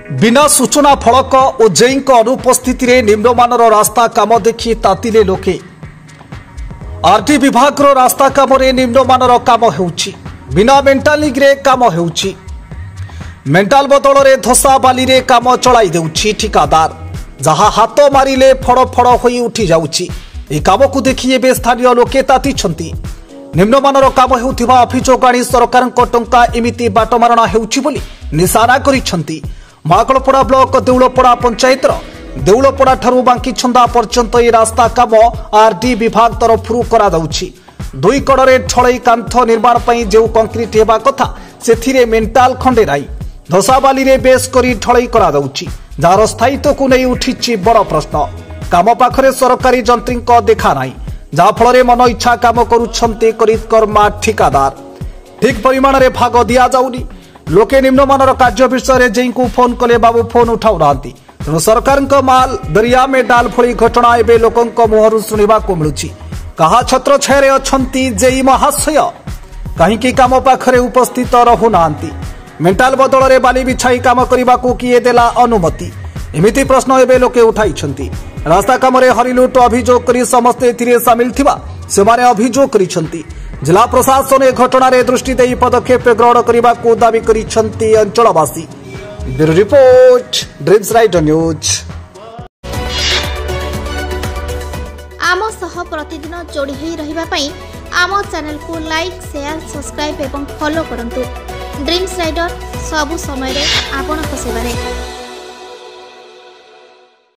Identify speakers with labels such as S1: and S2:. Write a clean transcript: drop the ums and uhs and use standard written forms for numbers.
S1: बिना सूचना फलक और जेई अनुपस्थित निम्नमानर रास्ता काम देखि तातिले लोके। आरटी विभाग रास्ता काम निम्नमानर काम होउछि। बिना मेंटाल लीग्रे काम होउछि। मेंटाल बदल रे धसा बाली रे काम चलाई देउछि ठिकादार। जहा हाथ मारिले फड़ फड़ होई उठी जाउछि। ए काम को देखि एबे स्थानीय लोके तातिछंती। निम्नमानर काम हेउथिबा अभियोग आनी सरकार टंका एमिति बाटमारणा हेउछि बोली निशाना करिछंती। महाकलपड़ा ब्लॉक देउलपड़ा पंचायत देउलपड़ा ठारू बांकी छंदा पर्यंत ए रास्ता काम आरडी विभाग तरफरु करा जाउछि। दुई कड़े ठलई कांथ निर्माण पई जेउ कंक्रीट हेबा कथा सेथिरे मेंटाल खंडे राई धसा बाली रे बेस करी ठलई करा जाउछि। जार स्थायित्व को नहीं उठिछि बड़ प्रश्न। काम पाखरे सरकारी जंत्रीक देखा नाई जहा फल मन इच्छा काम करुछंते करितकर्मा ठिकादार। ठीक परिमाण रे भाग दिया जाउनी। लोके निम्नमानर कार्य विषय जेई को फोन कले बाबू फोन उठाउ नांती। तेणु सरकार माल दरिया में डाल भली घटना एवं लोकों मुहर शुणा मिलुछि। कहा छत्र छाया अछंती जेई महाशय कहीं काम पाखरे उपस्थित रहु नांती। मेंटाल बदल रे बाली बिछाई काम करने को किए देला अनुमति एमिति प्रश्न एवं लोके उठाई। रास्ता काम हरिलुट अभियोग करी समस्ते एथिरे सामिल थिबा सेमाने अभियोग करिसंती। जिला प्रशासन ए घटना रे दृष्टि देई पदक्षेप ग्रहण करने को दाबी करिसंती अंचलवासी। Bureau report Dreams Rider News.
S2: आम सह प्रतिदिन जोड़ी होई रहिबा पई आम चैनल को लाइक शेयर सब्सक्राइब एवं फॉलो करंतु। ड्रीम्स राइडर सबु समय रे आपन को सेवा रे।